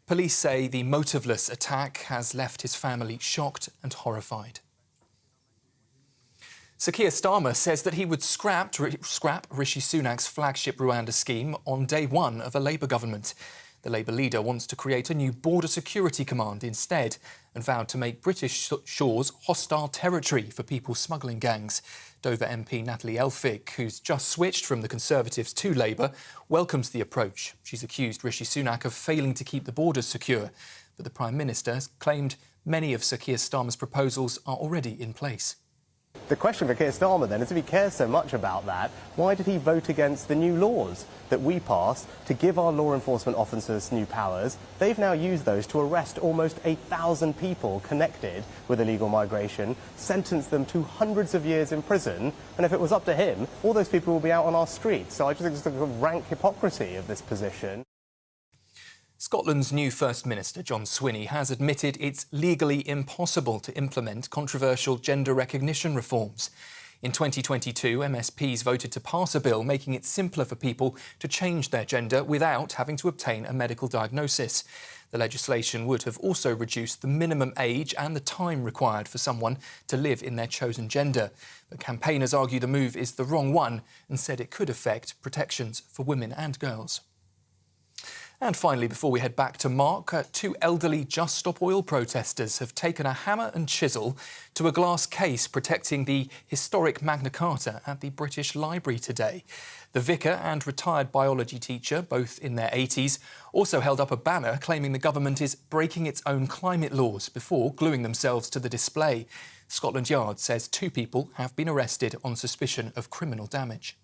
Police say the motiveless attack has left his family shocked and horrified. Sir Keir Starmer says that he would scrap Rishi Sunak's flagship Rwanda scheme on day one of a Labour government. The Labour leader wants to create a new border security command instead and vowed to make British shores hostile territory for people smuggling gangs. Dover MP Natalie Elphicke, who's just switched from the Conservatives to Labour, welcomes the approach. She's accused Rishi Sunak of failing to keep the borders secure. But the Prime Minister has claimed many of Sir Keir Starmer's proposals are already in place. The question for Keir Starmer, then, is if he cares so much about that, why did he vote against the new laws that we passed to give our law enforcement officers new powers? They've now used those to arrest almost 1,000 people connected with illegal migration, sentence them to hundreds of years in prison, and if it was up to him, all those people will be out on our streets. So I just think it's the rank hypocrisy of this position. Scotland's new First Minister, John Swinney, has admitted it's legally impossible to implement controversial gender recognition reforms. In 2022, MSPs voted to pass a bill making it simpler for people to change their gender without having to obtain a medical diagnosis. The legislation would have also reduced the minimum age and the time required for someone to live in their chosen gender. But campaigners argue the move is the wrong one and said it could affect protections for women and girls. And finally, before we head back to Mark, two elderly Just Stop Oil protesters have taken a hammer and chisel to a glass case protecting the historic Magna Carta at the British Library today. The vicar and retired biology teacher, both in their 80s, also held up a banner claiming the government is breaking its own climate laws before gluing themselves to the display. Scotland Yard says two people have been arrested on suspicion of criminal damage.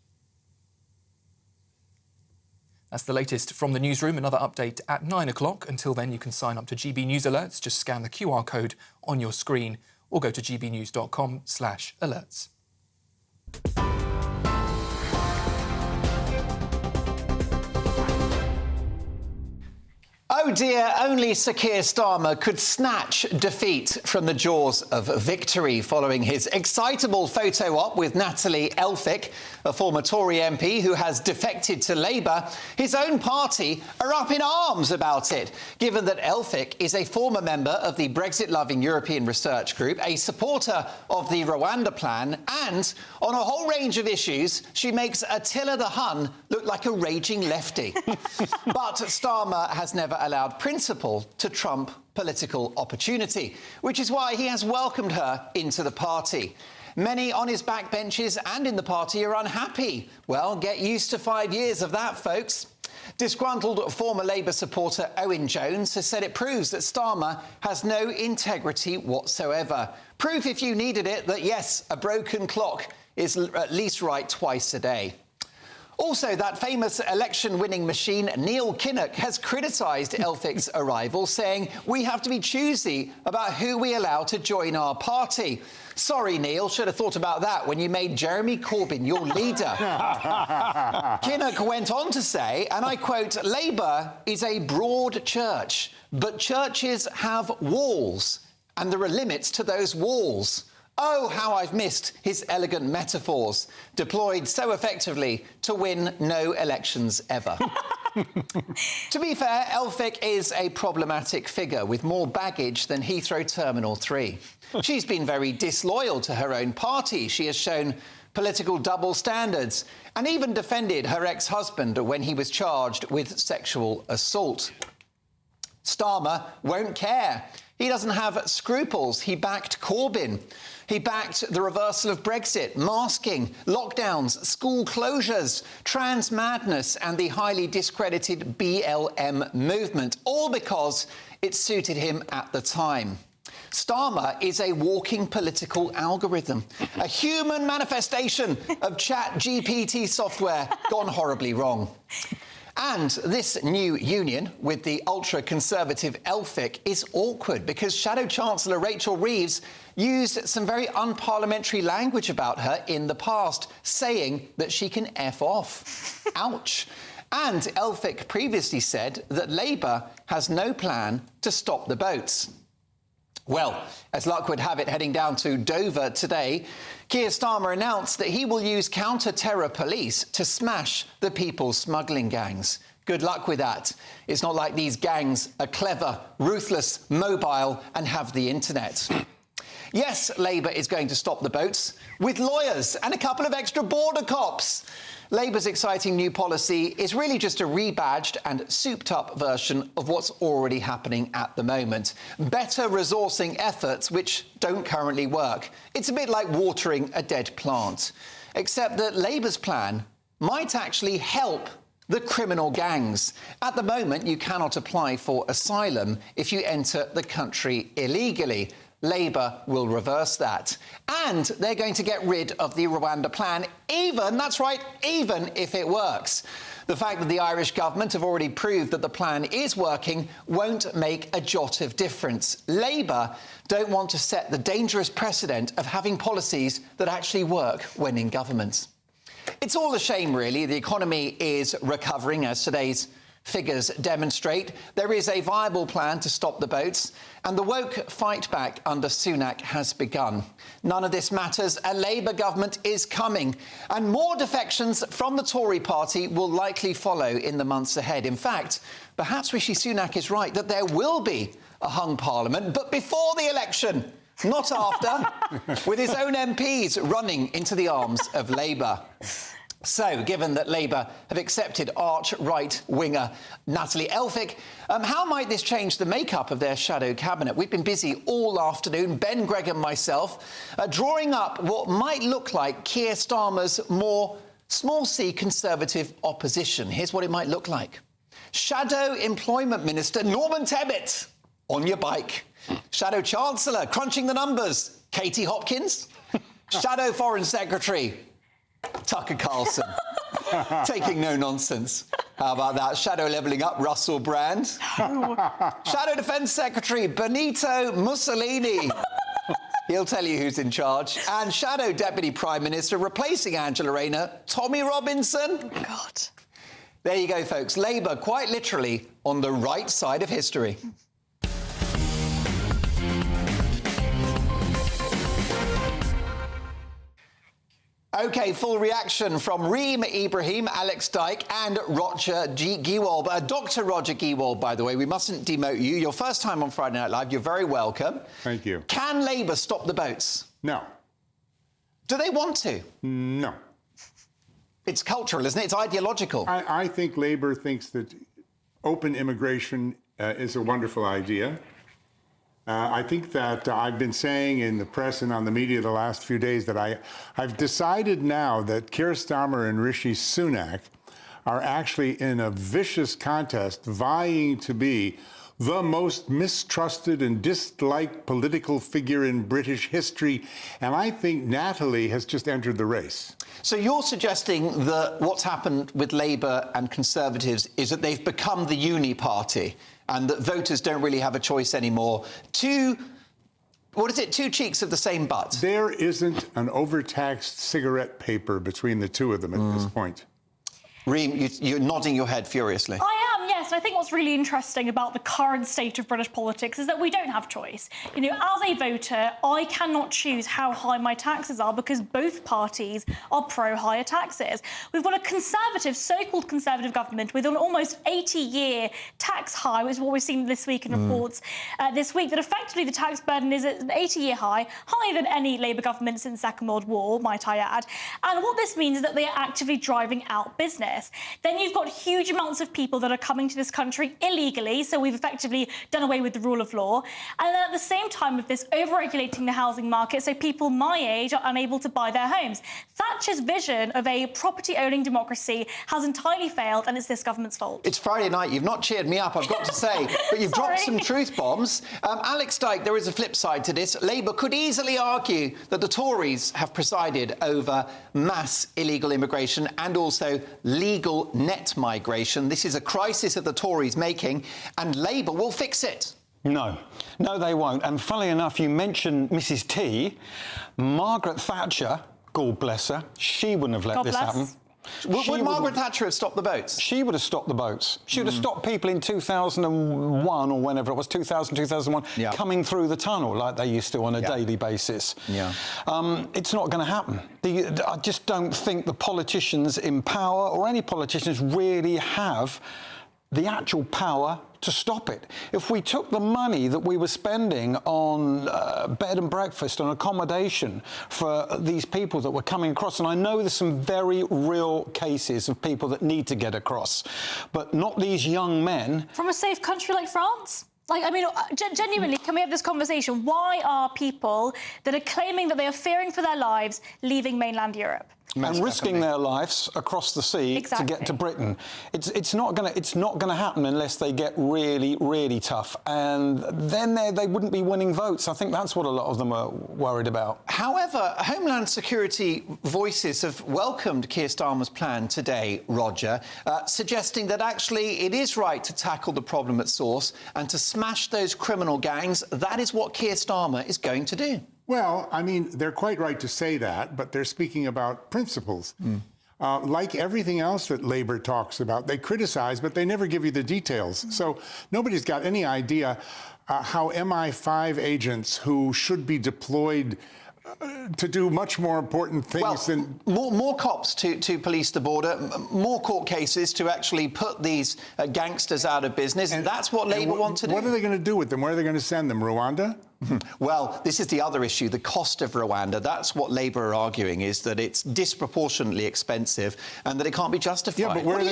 That's the latest from the newsroom. Another update at 9 o'clock. Until then, you can sign up to GB News Alerts. Just scan the QR code on your screen or go to gbnews.com/alerts. Oh dear, only Sir Keir Starmer could snatch defeat from the jaws of victory following his excitable photo op with Natalie Elphicke, a former Tory MP who has defected to Labour. His own party are up in arms about it, given that Elphicke is a former member of the Brexit-loving European Research Group, a supporter of the Rwanda plan, and on a whole range of issues, she makes Attila the Hun look like a raging lefty. But Starmer has never allowed principle to trump political opportunity, which is why he has welcomed her into the party. Many on his backbenches and in the party are unhappy. Well, get used to 5 years of that, folks. Disgruntled former Labour supporter Owen Jones has said it proves that Starmer has no integrity whatsoever. Proof, if you needed it, that yes, a broken clock is at least right twice a day. Also, that famous election-winning machine, Neil Kinnock, has criticised Elphicke's arrival, saying, "We have to be choosy about who we allow to join our party." Sorry, Neil, should have thought about that when you made Jeremy Corbyn your leader. Kinnock went on to say, and I quote, "Labour is a broad church, but churches have walls, and there are limits to those walls." Oh, how I've missed his elegant metaphors, deployed so effectively to win no elections ever. To be fair, Elphicke is a problematic figure with more baggage than Heathrow Terminal 3. She's been very disloyal to her own party. She has shown political double standards and even defended her ex-husband when he was charged with sexual assault. Starmer won't care. He doesn't have scruples. He backed Corbyn. He backed the reversal of Brexit, masking, lockdowns, school closures, trans madness and the highly discredited BLM movement, all because it suited him at the time. Starmer is a walking political algorithm, a human manifestation of ChatGPT software gone horribly wrong. And this new union with the ultra-conservative Elphicke is awkward because Shadow Chancellor Rachel Reeves used some very unparliamentary language about her in the past, saying that she can F off. Ouch. And Elphicke previously said that Labour has no plan to stop the boats. Well, as luck would have it, heading down to Dover today, Keir Starmer announced that he will use counter-terror police to smash the people smuggling gangs. Good luck with that. It's not like these gangs are clever, ruthless, mobile and have the internet. Yes, Labour is going to stop the boats with lawyers and a couple of extra border cops. Labour's exciting new policy is really just a rebadged and souped-up version of what's already happening at the moment. Better resourcing efforts which don't currently work. It's a bit like watering a dead plant, except that Labour's plan might actually help the criminal gangs. At the moment, you cannot apply for asylum if you enter the country illegally. Labour will reverse that. And they're going to get rid of the Rwanda plan, even, that's right, even if it works. The fact that the Irish government have already proved that the plan is working won't make a jot of difference. Labour don't want to set the dangerous precedent of having policies that actually work when in government. It's all a shame, really. The economy is recovering, as today's figures demonstrate. There is a viable plan to stop the boats, and the woke fight back under Sunak has begun. None of this matters. A Labour government is coming, and more defections from the Tory party will likely follow in the months ahead. In fact, perhaps Rishi Sunak is right that there will be a hung parliament, but before the election, not after, with his own MPs running into the arms of Labour. So, given that Labour have accepted arch-right winger Natalie Elphicke, how might this change the makeup of their shadow cabinet? We've been busy all afternoon, Ben, Greg and myself, drawing up what might look like Keir Starmer's more small-c Conservative opposition. Here's what it might look like. Shadow Employment Minister Norman Tebbit on your bike. Shadow Chancellor crunching the numbers, Katie Hopkins. Shadow Foreign Secretary Tucker Carlson, taking no nonsense. How about that? Shadow levelling up, Russell Brand. Shadow Defence Secretary Benito Mussolini. He'll tell you who's in charge. And Shadow Deputy Prime Minister replacing Angela Rayner, Tommy Robinson. God. There you go, folks. Labour, quite literally, on the right side of history. OK, full reaction from Reem Ibrahim, Alex Dyke and Roger Gewolb. Dr. Roger Gewolb, by the way, we mustn't demote you. Your first time on Friday Night Live. You're very welcome. Thank you. Can Labour stop the boats? No. Do they want to? No. It's cultural, isn't it? It's ideological. I think Labour thinks that open immigration is a wonderful idea. I think that I've been saying in the press and on the media the last few days that I've decided now that Keir Starmer and Rishi Sunak are actually in a vicious contest vying to be the most mistrusted and disliked political figure in British history. And I think Natalie has just entered the race. So you're suggesting that what's happened with Labour and Conservatives is that they've become the uni party and that voters don't really have a choice anymore. Two cheeks of the same butt. There isn't an overtaxed cigarette paper between the two of them at this point. Reem, you're nodding your head furiously. I am, yes. And I think what's really interesting about the current state of British politics is that we don't have choice. You know, as a voter, I cannot choose how high my taxes are because both parties are pro-higher taxes. We've got a conservative, so-called conservative government with an almost 80-year tax high, which is what we've seen this week in reports this week, that effectively the tax burden is at an 80-year high, higher than any Labour government since the Second World War, might I add. And what this means is that they are actively driving out business. Then you've got huge amounts of people that are coming to this country illegally, so we've effectively done away with the rule of law. And then at the same time with this, over-regulating the housing market, so people my age are unable to buy their homes. Thatcher's vision of a property-owning democracy has entirely failed, and it's this government's fault. It's Friday night. You've not cheered me up, I've got to say, but you've dropped some truth bombs. Alex Dyke, there is a flip side to this. Labour could easily argue that the Tories have presided over mass illegal immigration and also legal net migration. This is a crisis that the Tories making, and Labour will fix it. No, they won't. And funnily enough, you mentioned Mrs T. Margaret Thatcher, God bless her, she wouldn't have let this happen. Would Margaret Thatcher have stopped the boats? She would have stopped the boats. She would have stopped people in 2001 or whenever it was, 2001, coming through the tunnel like they used to on a daily basis. It's not going to happen. I just don't think the politicians in power or any politicians really have the actual power to stop it. If we took the money that we were spending on bed and breakfast and accommodation for these people that were coming across, and I know there's some very real cases of people that need to get across, but not these young men. From a safe country like France? Like, I mean, genuinely, can we have this conversation? Why are people that are claiming that they are fearing for their lives leaving mainland Europe? And risking their lives across the sea to get to Britain. It's not gonna happen unless they get really, really tough, and then they wouldn't be winning votes. I think that's what a lot of them are worried about. However, Homeland Security voices have welcomed Keir Starmer's plan today, Roger, suggesting that actually it is right to tackle the problem at source and to smash those criminal gangs. That is what Keir Starmer is going to do. Well, I mean, they're quite right to say that, but they're speaking about principles. Like everything else that Labour talks about, they criticize, but they never give you the details. So nobody's got any idea how MI5 agents who should be deployed to do much more important things than... More cops to police the border, more court cases to actually put these gangsters out of business. And that's what Labour want to do. What are they going to do with them? Where are they going to send them? Rwanda? Well, this is the other issue, the cost of Rwanda. That's what Labour are arguing, is that it's disproportionately expensive and that it can't be justified. Yeah, but where what do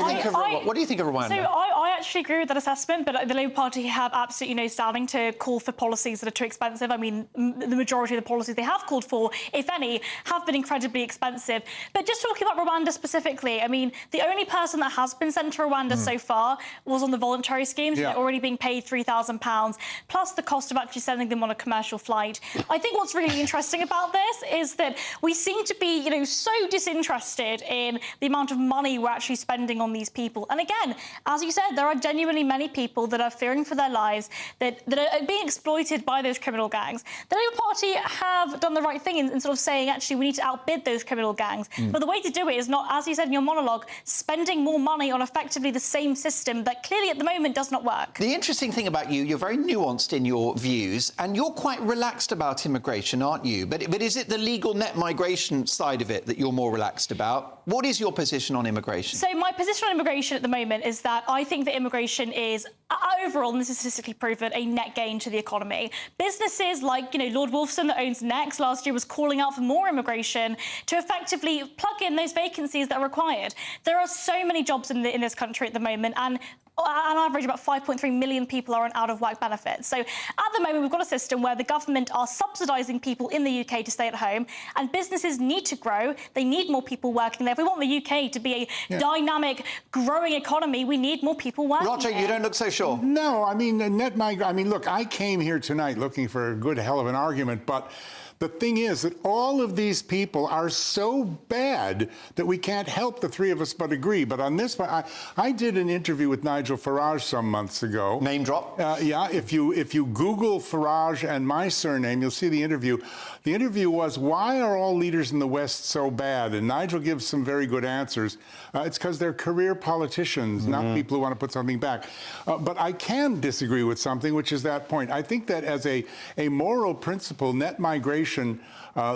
you think of Rwanda? So I actually agree with that assessment, but the Labour Party have absolutely no standing to call for policies that are too expensive. I mean, the majority of the policies they have called for, if any, have been incredibly expensive. But just talking about Rwanda specifically, I mean, the only person that has been sent to Rwanda so far was on the voluntary schemes. They're already being paid £3,000, plus the cost of actually sending them on a commercial flight. I think what's really interesting about this is that we seem to be, so disinterested in the amount of money we're actually spending on these people. And again, as you said, there are genuinely many people that are fearing for their lives, that are being exploited by those criminal gangs. The Labour Party have done the right thing in sort of saying, actually, we need to outbid those criminal gangs. But the way to do it is not, as you said in your monologue, spending more money on effectively the same system that clearly at the moment does not work. The interesting thing about you, you're very nuanced in your views, and you're quite relaxed about immigration, aren't you? But is it the legal net migration side of it that you're more relaxed about? What is your position on immigration? So my position on immigration at the moment is that I think that immigration is, overall, and this is statistically proven, a net gain to the economy. Businesses like, Lord Wolfson that owns Next last year was calling out for more immigration to effectively plug in those vacancies that are required. There are so many jobs in this country at the moment, and on average, about 5.3 million people are on out-of-work benefits. So at the moment, we've got a system where the government are subsidising people in the UK to stay at home, and businesses need to grow. They need more people working there. If we want the UK to be a dynamic, growing economy, we need more people working Roger, there. you don't look so sure. No, I mean, look, I came here tonight looking for a good hell of an argument, but the thing is that all of these people are so bad that we can't help the three of us but agree. But on this one, I did an interview with Nigel Farage some months ago. Name drop. Yeah, if you Google Farage and my surname, you'll see the interview. The interview was, why are all leaders in the West so bad? And Nigel gives some very good answers. It's because they're career politicians, not people who want to put something back. But I can disagree with something, which is that point. I think that as a moral principle, net migration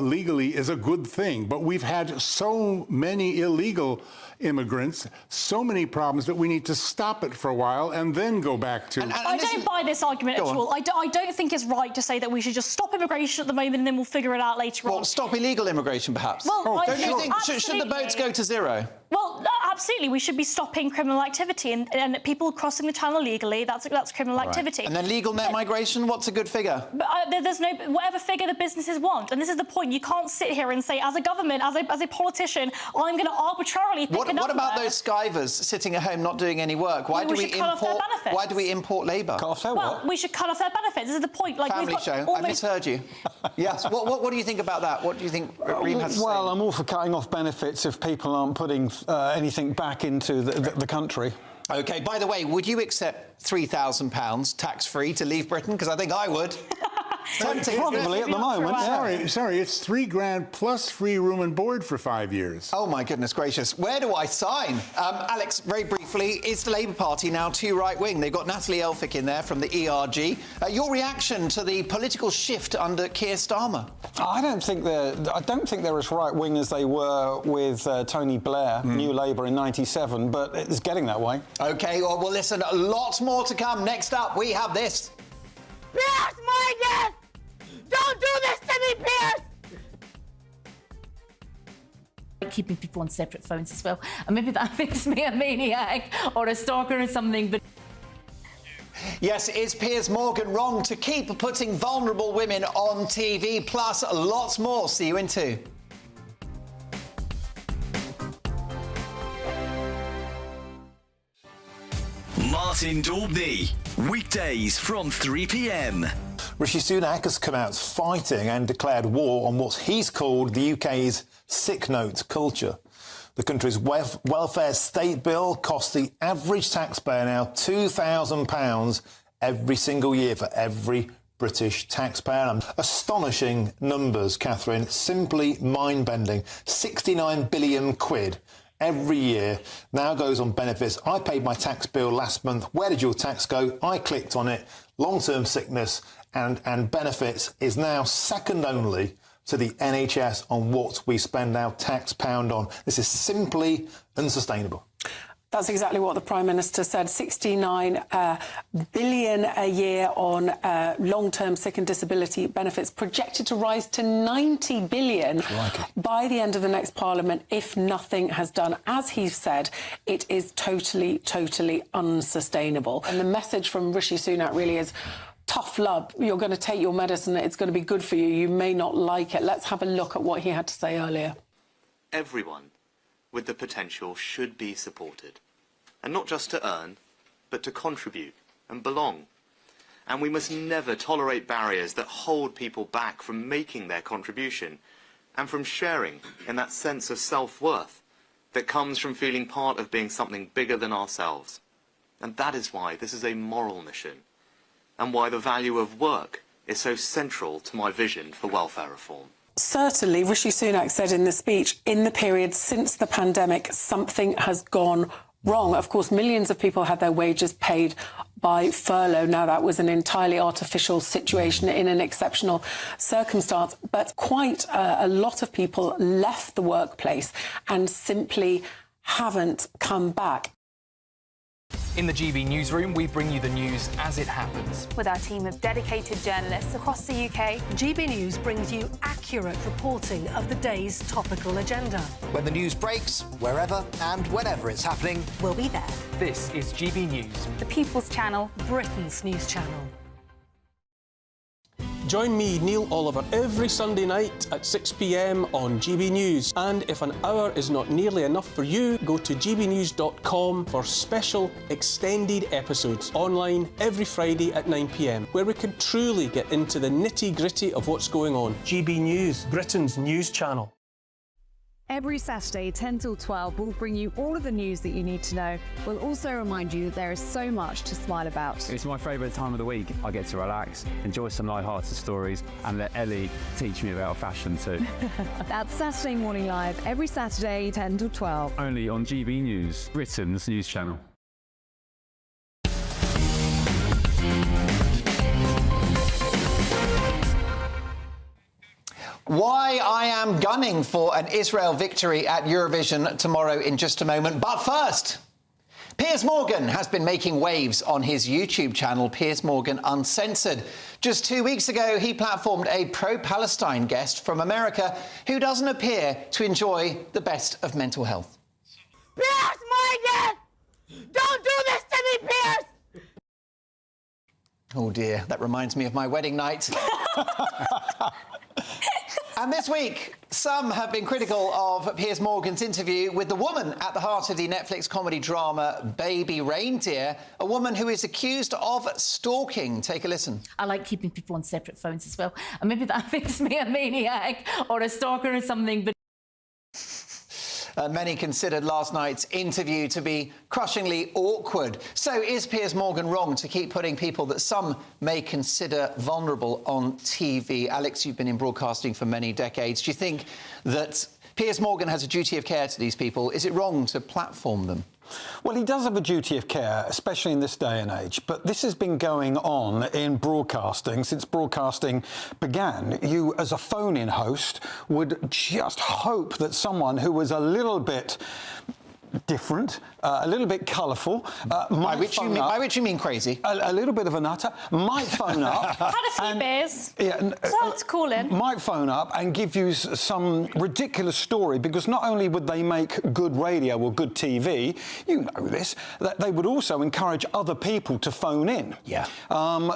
legally is a good thing, but we've had so many illegal immigrants, so many problems that we need to stop it for a while and then go back to... I don't buy this argument at all. I don't think it's right to say that we should just stop immigration at the moment and then we'll figure it out later on. Well, stop illegal immigration, perhaps. Well, don't you think, should the boats go to zero? Well, absolutely. We should be stopping criminal activity and people crossing the channel legally, that's criminal activity. And then legal net migration, what's a good figure? But there's no... Whatever figure the businesses want. And this is the point. You can't sit here and say, as a government, as a politician, I'm going to arbitrarily pick a number. What about those skivers sitting at home not doing any work? Why do we import labour? Cut off their what? We should cut off their benefits. This is the point. Like, Family show. I misheard you. Yes. What do you think about that? What do you think Reem has to say? Well, I'm all for cutting off benefits if people aren't putting anything back into the country. OK, by the way, would you accept £3,000 tax-free to leave Britain? Because I think I would. Probably at the moment, yeah. Sorry, it's $3,000 plus free room and board for 5 years. Oh, my goodness gracious. Where do I sign? Alex, very briefly, is the Labour Party now too right-wing? They've got Natalie Elphicke in there from the ERG. Your reaction to the political shift under Keir Starmer? I don't think they're as right-wing as they were with Tony Blair, New Labour in '97, but it's getting that way. OK, well, listen, lots more to come. Next up, we have this. Piers Morgan! Don't do this to me, Piers! Keeping people on separate phones as well. And maybe that makes me a maniac or a stalker or something, but... Yes, is Piers Morgan wrong to keep putting vulnerable women on TV? Plus, lots more. See you in 2. Martin Daubney, weekdays from 3 p.m. Rishi Sunak has come out fighting and declared war on what he's called the UK's sick note culture. The country's welfare state bill costs the average taxpayer now £2,000 every single year for every British taxpayer. Astonishing numbers, Catherine, simply mind-bending. 69 billion quid every year now goes on benefits. I paid my tax bill last month. Where did your tax go? I clicked on it. Long-term sickness and benefits is now second only to the NHS on what we spend our tax pound on. This is simply unsustainable. That's exactly what the Prime Minister said. 69 billion a year on long-term sick and disability benefits, projected to rise to 90 billion by the end of the next Parliament if nothing has done. As he said, it is totally, totally unsustainable. And the message from Rishi Sunak really is, tough love. You're going to take your medicine. It's going to be good for you. You may not like it. Let's have a look at what he had to say earlier. Everyone with the potential should be supported. And not just to earn, but to contribute and belong. And we must never tolerate barriers that hold people back from making their contribution and from sharing in that sense of self-worth that comes from feeling part of being something bigger than ourselves. And that is why this is a moral mission, and why the value of work is so central to my vision for welfare reform. Certainly, Rishi Sunak said in the speech, in the period since the pandemic, something has gone wrong. Of course, millions of people had their wages paid by furlough. Now, that was an entirely artificial situation in an exceptional circumstance, but quite a lot of people left the workplace and simply haven't come back. In the GB newsroom, we bring you the news as it happens. With our team of dedicated journalists across the UK, GB News brings you accurate reporting of the day's topical agenda. When the news breaks, wherever and whenever it's happening, we'll be there. This is GB News, the People's Channel, Britain's news channel. Join me, Neil Oliver, every Sunday night at 6 p.m. on GB News. And if an hour is not nearly enough for you, go to gbnews.com for special extended episodes online every Friday at 9 p.m, where we can truly get into the nitty-gritty of what's going on. GB News, Britain's news channel. Every Saturday, 10 till 12, we'll bring you all of the news that you need to know. We'll also remind you that there is so much to smile about. It's my favourite time of the week. I get to relax, enjoy some light-hearted stories, and let Ellie teach me about fashion too. That's Saturday Morning Live, every Saturday, 10 till 12. Only on GB News, Britain's news channel. Why I am gunning for an Israel victory at Eurovision tomorrow in just a moment. But first, Piers Morgan has been making waves on his YouTube channel, Piers Morgan Uncensored. Just 2 weeks ago, he platformed a pro-Palestine guest from America who doesn't appear to enjoy the best of mental health. Piers Morgan! Don't do this to me, Piers! Oh dear, that reminds me of my wedding night. And this week, some have been critical of Piers Morgan's interview with the woman at the heart of the Netflix comedy drama Baby Reindeer, a woman who is accused of stalking. Take a listen. I like keeping people on separate phones as well. And maybe that makes me a maniac or a stalker or something, but... Many considered last night's interview to be crushingly awkward. So is Piers Morgan wrong to keep putting people that some may consider vulnerable on TV? Alex, you've been in broadcasting for many decades. Do you think that Piers Morgan has a duty of care to these people? Is it wrong to platform them? Well, he does have a duty of care, especially in this day and age. But this has been going on in broadcasting since broadcasting began. You, as a phone-in host, would just hope that someone who was a little bit different, a little bit colourful, by which you mean crazy. A little bit of a nutter, might phone up. Had a few beers. Yeah, so let's call in. Might phone up and give you some ridiculous story, because not only would they make good radio or good TV, you know this, that they would also encourage other people to phone in. Yeah.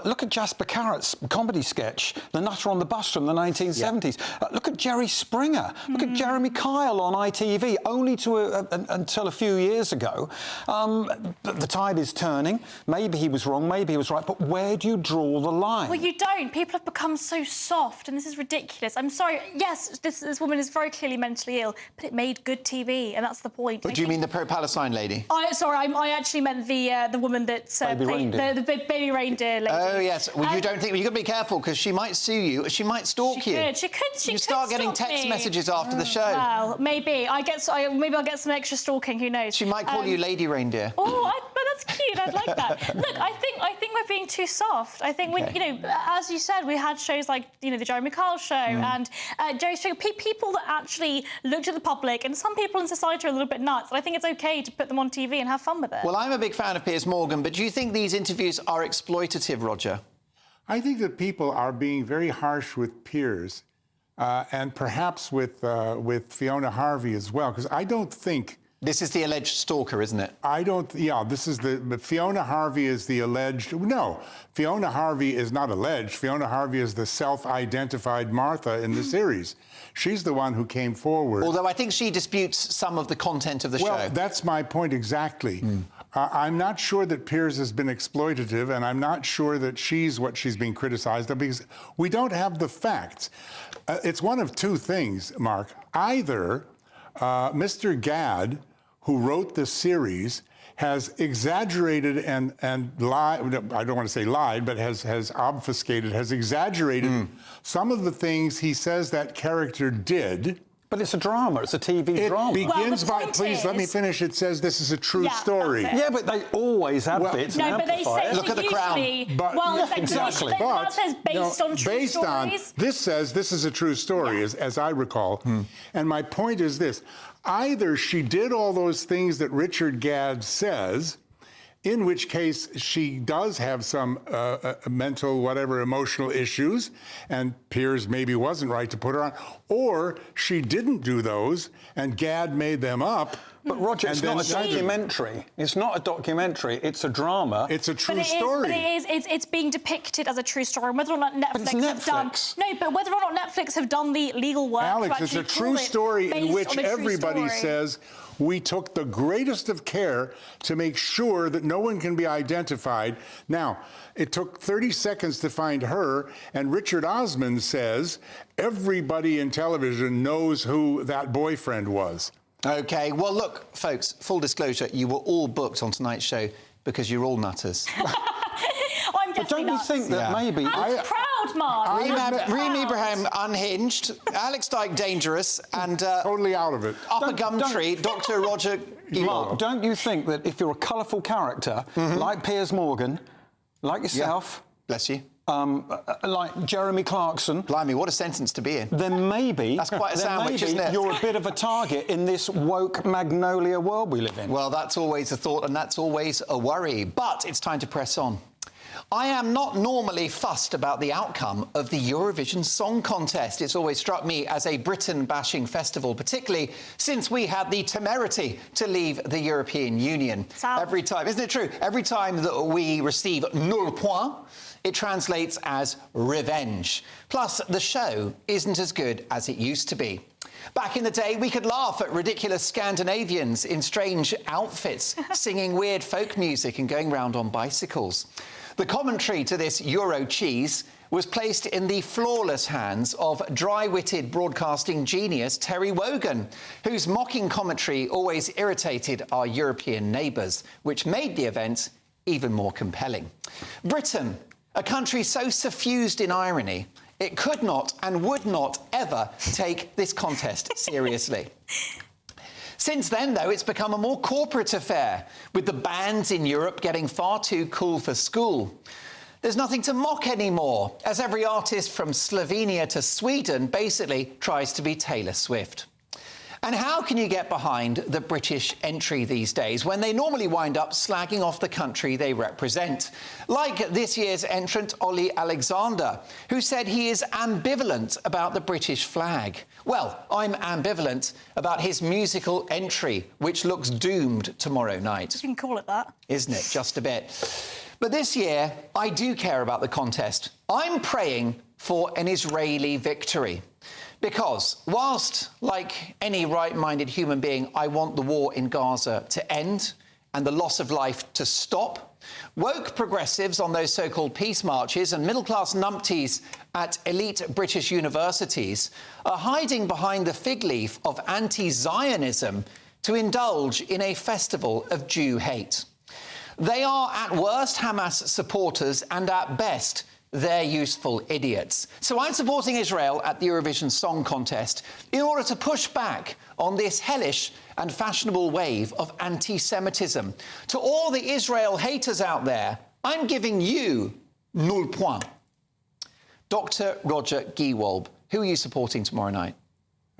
Look at Jasper Carrott's comedy sketch, The Nutter on the Bus from the 1970s. Yeah. Look at Jerry Springer. Look at Jeremy Kyle on ITV, only to until a few years ago. The tide is turning. Maybe he was wrong, maybe he was right, but where do you draw the line? Well, you don't. People have become so soft, and this is ridiculous. I'm sorry. Yes, this woman is very clearly mentally ill, but it made good TV, and that's the point. But do you mean the pro-Palestine lady? I actually meant the woman that played the baby reindeer lady. Oh yes. Well, you don't think? Well, you've got to be careful, because she might sue you. She might stalk you. She could. You start getting text messages after the show. Well, maybe maybe I'll get some extra stalking. Who knows? She might call you Lady Reindeer. Oh, but that's cute. I'd like that. Look, I think we're being too soft. I think as you said, we had shows like the Jeremy Kyle show and Jerry Springer, people that actually looked at the public, and some people in society are a little bit nuts. And I think it's okay to put them on TV and have fun with it. Well, I'm a big fan of Piers Morgan, but do you think these interviews are exploitative, Roger? I think that people are being very harsh with Piers, and perhaps with Fiona Harvey as well, because I don't think. This is the alleged stalker, isn't it? This is but Fiona Harvey is the alleged. No, Fiona Harvey is not alleged. Fiona Harvey is the self-identified Martha in the series. She's the one who came forward. Although I think she disputes some of the content of the show. Well, that's my point exactly. I'm not sure that Piers has been exploitative, and I'm not sure that she's what she's being criticized of, because we don't have the facts. It's one of two things, Mark. Either Mr. Gadd, who wrote the series, has exaggerated and lied. I don't want to say lied, but has obfuscated, has exaggerated some of the things he says that character did. But it's a drama. It's a TV drama. It begins by, please let me finish. It says this is a true story. Yeah, but they always have bits and amplify it. Look at the Crown. But, exactly. That says based on true stories. This says this is a true story, as I recall. And my point is this. Either she did all those things that Richard Gadd says, in which case she does have some mental, whatever, emotional issues, and Piers maybe wasn't right to put her on, or she didn't do those, and Gadd made them up. But Roger, it's not a documentary. It's not a documentary. It's a drama. It's a true story. It's being depicted as a true story. Whether or not Netflix have done whether or not Netflix have done the legal work. Alex, it's a true story in which everybody says we took the greatest of care to make sure that no one can be identified. Now, it took 30 seconds to find her, and Richard Osman says everybody in television knows who that boyfriend was. OK, well, look, folks, full disclosure, you were all booked on tonight's show because you're all nutters. I'm but don't you think that maybe... I'm proud, Mark. Reem Ibrahim, unhinged. Alex Dyke, dangerous. And... totally out of it. Up a gum tree, Dr. Roger Guimond. Don't you think that if you're a colourful character, like Piers Morgan, like yourself... Bless you. Like Jeremy Clarkson. Blimey, what a sentence to be in. Then maybe... That's quite a sandwich, isn't it? You're a bit of a target in this woke Magnolia world we live in. Well, that's always a thought, and that's always a worry. But it's time to press on. I am not normally fussed about the outcome of the Eurovision Song Contest. It's always struck me as a Britain-bashing festival, particularly since we had the temerity to leave the European Union. Every time, isn't it true? Every time that we receive nul point, it translates as revenge. Plus, the show isn't as good as it used to be. Back in the day, we could laugh at ridiculous Scandinavians in strange outfits, singing weird folk music and going round on bicycles. The commentary to this Euro cheese was placed in the flawless hands of dry-witted broadcasting genius Terry Wogan, whose mocking commentary always irritated our European neighbours, which made the event even more compelling. Britain, a country so suffused in irony, it could not and would not ever take this contest seriously. Since then, though, it's become a more corporate affair, with the bands in Europe getting far too cool for school. There's nothing to mock anymore, as every artist from Slovenia to Sweden basically tries to be Taylor Swift. And how can you get behind the British entry these days when they normally wind up slagging off the country they represent? Like this year's entrant, Ollie Alexander, who said he is ambivalent about the British flag. Well, I'm ambivalent about his musical entry, which looks doomed tomorrow night. You can call it that. Isn't it? Just a bit. But this year, I do care about the contest. I'm praying for an Israeli victory. Because whilst, like any right-minded human being, I want the war in Gaza to end and the loss of life to stop, woke progressives on those so-called peace marches and middle-class numpties at elite British universities are hiding behind the fig leaf of anti-Zionism to indulge in a festival of Jew hate. They are, at worst, Hamas supporters and, at best, they're useful idiots. So I'm supporting Israel at the Eurovision Song Contest in order to push back on this hellish and fashionable wave of anti-Semitism. To all the Israel haters out there, I'm giving you 0 points. Dr. Roger Giewolb, who are you supporting tomorrow night?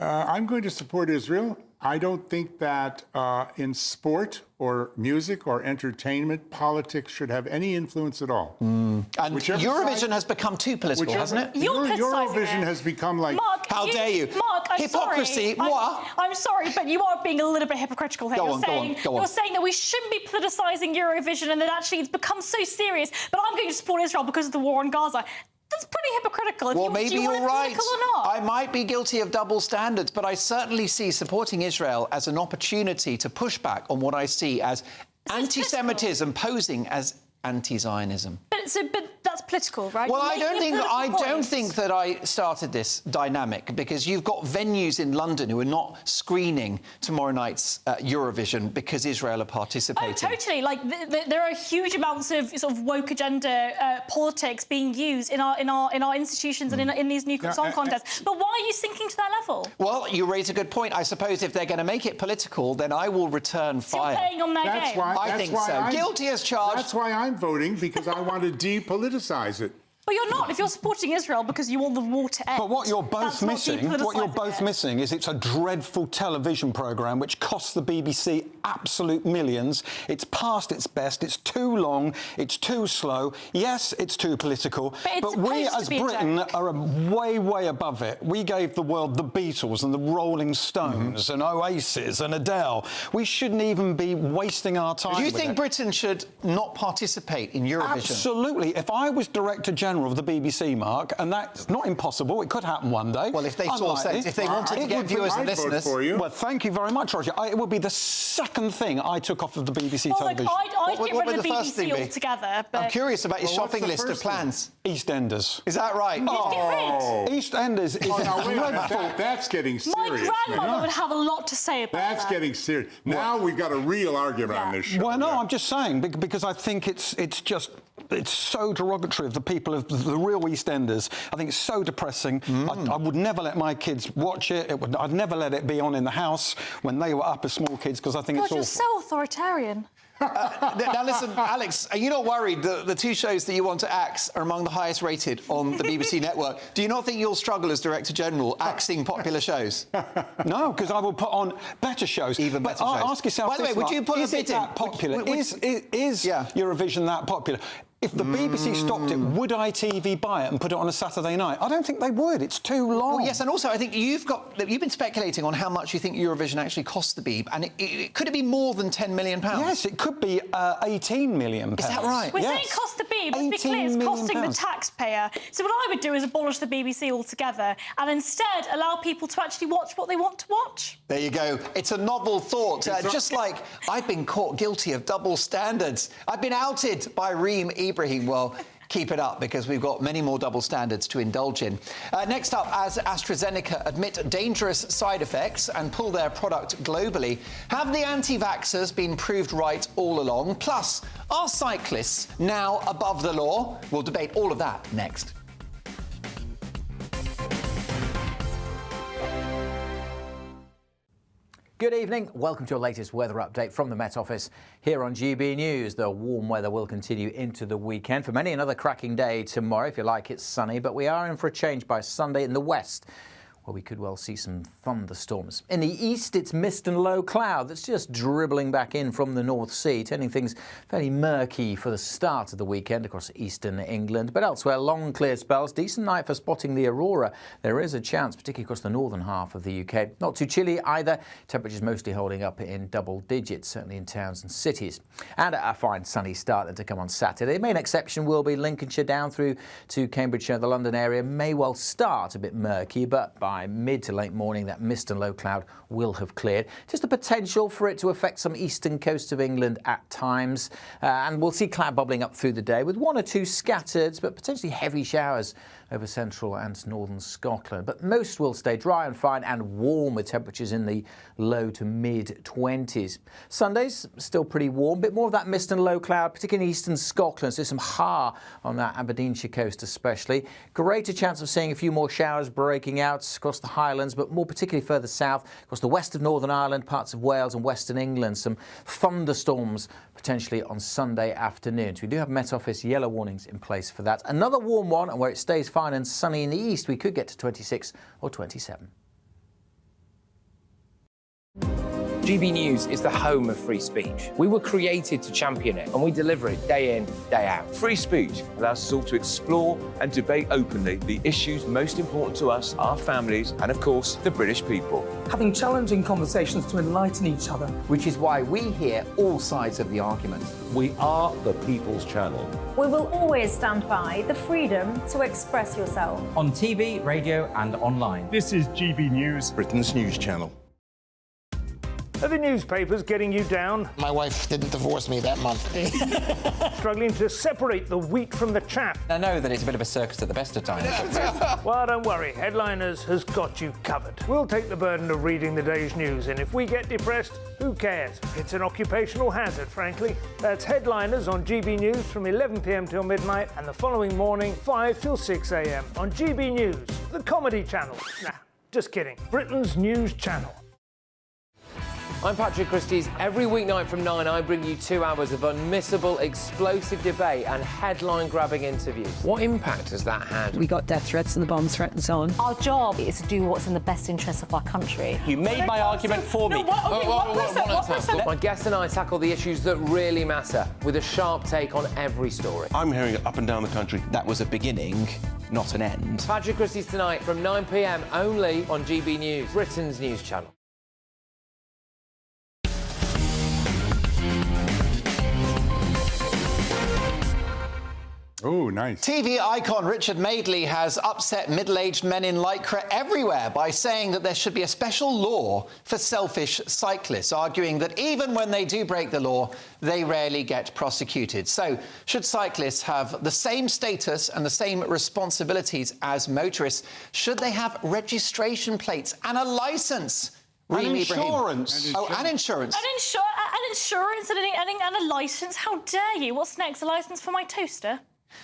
I'm going to support Israel. I don't think that in sport or music or entertainment, politics should have any influence at all. And Eurovision has become too political, hasn't it? Eurovision has become like... Mark, how dare you? Mark, I'm hypocrisy. Sorry. I'm sorry, but you are being a little bit hypocritical here. Go You're on. saying that we shouldn't be politicising Eurovision and that actually it's become so serious, but I'm going to support Israel because of the war in Gaza. That's pretty hypocritical. Well, maybe you're right. Or not? I might be guilty of double standards, but I certainly see supporting Israel as an opportunity to push back on what I see as anti-Semitism posing as anti-Zionism. But that's political, right? Well, I don't think that I started this dynamic, because you've got venues in London who are not screening tomorrow night's Eurovision because Israel are participating. Oh, totally. Like there are huge amounts of sort of woke agenda politics being used in our institutions and in these new song contests. But why are you sinking to that level? Well, you raise a good point. I suppose if they're going to make it political, then I will return fire. You're playing on their game. I think so. Guilty as charged. That's why I'm voting, because I want to depoliticize it. But you're not. If you're supporting Israel because you want the war to end. But what you're both missing is it's a dreadful television programme which costs the BBC absolute millions. It's past its best. It's too long. It's too slow. Yes, it's too political. But we as Britain are way, way above it. We gave the world the Beatles and the Rolling Stones and Oasis and Adele. We shouldn't even be wasting our time. Do you think Britain should not participate in Eurovision? Absolutely. If I was Director General of the BBC, Mark, and that's not impossible. It could happen one day. Well, if they saw sense, if they wanted to get viewers and listeners... Well, thank you very much, Roger. It would be the second thing I took off of the BBC television. I'd get rid of the BBC altogether. But... I'm curious about your shopping list of plans. EastEnders. Is that right? EastEnders is dreadful. That's getting serious. My grandmother would have a lot to say about that. That's getting serious. Now we've got a real argument on this show. Well, no, I'm just saying, because I think it's so derogatory of the people of the real EastEnders. I think it's so depressing. I would never let my kids watch it. I'd never let it be on in the house when they were up as small kids, because I think it's awful. You're so authoritarian. Now listen, Alex, are you not worried that the two shows that you want to axe are among the highest rated on the BBC network? Do you not think you'll struggle as Director General axing popular shows? No, because I will put on better shows. Even better shows. Ask yourself By the way, would you put is a bit it that popular? Is Eurovision that popular? If the BBC stopped it, would ITV buy it and put it on a Saturday night? I don't think they would. It's too long. Well, yes, and also I think you've been speculating on how much you think Eurovision actually costs the Beeb, and could it be more than £10 million? Yes, it could be £18 million. Is that right? We're saying it costs the Beeb. Let's be clear, it's costing the taxpayer. So what I would do is abolish the BBC altogether and instead allow people to actually watch what they want to watch. There you go. It's a novel thought. Just like I've been caught guilty of double standards. I've been outed by Reem Ibrahim. Well, keep it up, because we've got many more double standards to indulge in. Next up, as AstraZeneca admit dangerous side effects and pull their product globally, have the anti-vaxxers been proved right all along? Plus, are cyclists now above the law? We'll debate all of that next. Good evening. Welcome to your latest weather update from the Met Office here on GB News. The warm weather will continue into the weekend. For many, another cracking day tomorrow. If you like, it's sunny, but we are in for a change by Sunday in the west, where we could well see some thunderstorms. In the east, it's mist and low cloud that's just dribbling back in from the North Sea, turning things fairly murky for the start of the weekend across eastern England. But elsewhere, long clear spells, decent night for spotting the aurora. There is a chance, particularly across the northern half of the UK. Not too chilly either. Temperatures mostly holding up in double digits, certainly in towns and cities. And a fine sunny start to come on Saturday. The main exception will be Lincolnshire down through to Cambridgeshire. The London area may well start a bit murky, but by mid to late morning, that mist and low cloud will have cleared. Just the potential for it to affect some eastern coast of England at times. And we'll see cloud bubbling up through the day with one or two scattered, but potentially heavy showers over central and northern Scotland. But most will stay dry and fine and warm, with temperatures in the low to mid-20s. Sunday's still pretty warm. A bit more of that mist and low cloud, particularly in eastern Scotland. So some har on that Aberdeenshire coast especially. Greater chance of seeing a few more showers breaking out across the Highlands, but more particularly further south, across the west of Northern Ireland, parts of Wales and western England. Some thunderstorms potentially on Sunday afternoon. So we do have Met Office yellow warnings in place for that. Another warm one, and where it stays fine and sunny in the east, we could get to 26 or 27. GB News is the home of free speech. We were created to champion it, and we deliver it day in, day out. Free speech allows us all to explore and debate openly the issues most important to us, our families, and of course, the British people. Having challenging conversations to enlighten each other. Which is why we hear all sides of the argument. We are the People's Channel. We will always stand by the freedom to express yourself. On TV, radio and online. This is GB News, Britain's news channel. Are the newspapers getting you down? My wife didn't divorce me that month. Struggling to separate the wheat from the chaff? I know that it's a bit of a circus at the best of times. Well, don't worry. Headliners has got you covered. We'll take the burden of reading the day's news, and if we get depressed, who cares? It's an occupational hazard, frankly. That's Headliners on GB News from 11 p.m. till midnight, and the following morning, 5 till 6 a.m. on GB News, the comedy channel. Nah, just kidding. Britain's news channel. I'm Patrick Christie's. Every weeknight from 9, I bring you 2 hours of unmissable, explosive debate and headline-grabbing interviews. What impact has that had? We got death threats and the bomb threat and so on. Our job is to do what's in the best interest of our country. You made my argument for me. My guests and I tackle the issues that really matter, with a sharp take on every story. I'm hearing it up and down the country. That was a beginning, not an end. Patrick Christie's tonight from 9 p.m. only on GB News, Britain's news channel. Oh, nice. TV icon Richard Madeley has upset middle-aged men in lycra everywhere by saying that there should be a special law for selfish cyclists, arguing that even when they do break the law, they rarely get prosecuted. So, should cyclists have the same status and the same responsibilities as motorists? Should they have registration plates and a licence? And insurance. And insurance. And insurance and a licence? How dare you? What's next? A licence for my toaster?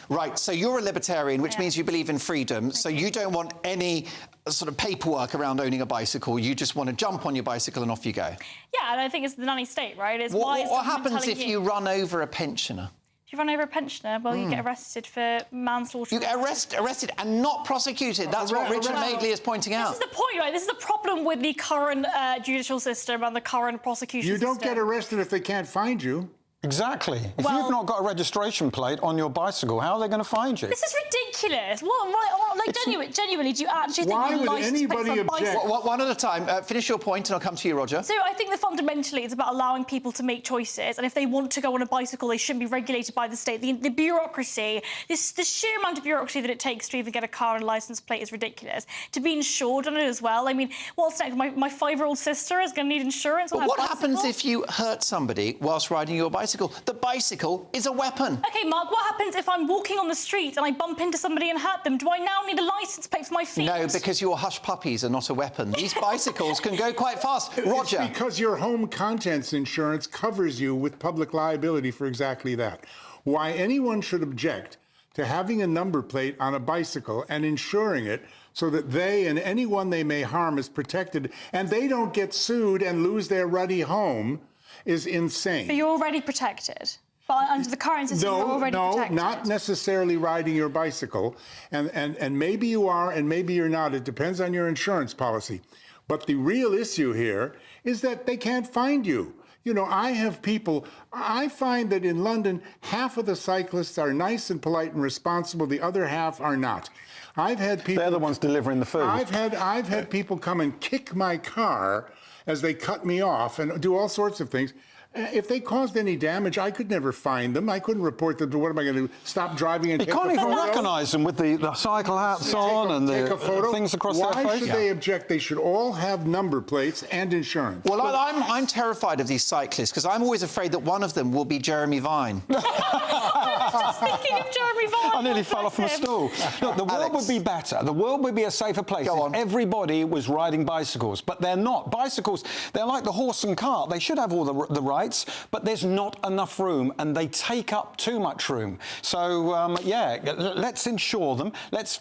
Right, so you're a libertarian, which means you believe in freedom, so you don't want any sort of paperwork around owning a bicycle. You just want to jump on your bicycle and off you go. Yeah, and I think it's the nanny state, right? It's what happens if you run over a pensioner? If you run over a pensioner, well, you get arrested for manslaughter. You get arrested and not prosecuted. That's what Richard Madeley is pointing out. This is the point, right? This is the problem with the current judicial system and the current prosecution system. You don't get arrested if they can't find you. Exactly. If you've not got a registration plate on your bicycle, how are they going to find you? This is ridiculous. ridiculous. What, right, like, genuinely, do you actually think Why you would licensed anybody plates on object? bicycles? One at a time. Finish your point and I'll come to you, Roger. So I think that fundamentally it's about allowing people to make choices, and if they want to go on a bicycle, they shouldn't be regulated by the state. The bureaucracy, the sheer amount of bureaucracy that it takes to even get a car and a licence plate is ridiculous. To be insured on it as well. I mean, what's next? My 5-year-old sister is going to need insurance on her bicycle. What happens if you hurt somebody whilst riding your bicycle? The bicycle is a weapon. OK, Mark, what happens if I'm walking on the street and I bump into somebody and hurt them? Do I now need a licence plate for my feet? No, because your hush puppies are not a weapon. These bicycles can go quite fast. Roger. It's because your home contents insurance covers you with public liability for exactly that. Why anyone should object to having a number plate on a bicycle and insuring it so that they and anyone they may harm is protected and they don't get sued and lose their ruddy home is insane. But you're already protected. But under the current system, you're already protected. No, not necessarily riding your bicycle. And maybe you are and maybe you're not. It depends on your insurance policy. But the real issue here is that they can't find you. You know, I find that in London, half of the cyclists are nice and polite and responsible. The other half are not. I've had people... They're the ones delivering the food. I've had people come and kick my car as they cut me off and do all sorts of things. If they caused any damage, I could never find them. I couldn't report them. What am I going to do? Stop driving and you take a photo? You can't even recognise them with the cycle hats on and the things across their face. Why should they object? They should all have number plates and insurance. Well, I'm terrified of these cyclists because I'm always afraid that one of them will be Jeremy Vine. I was just thinking of Jeremy Vine. I nearly fell off from a stool. Look, the world would be better. The world would be a safer place if everybody was riding bicycles. But they're not. Bicycles, they're like the horse and cart. They should have all the rights, but there's not enough room, and they take up too much room. So, yeah, let's insure them. Let's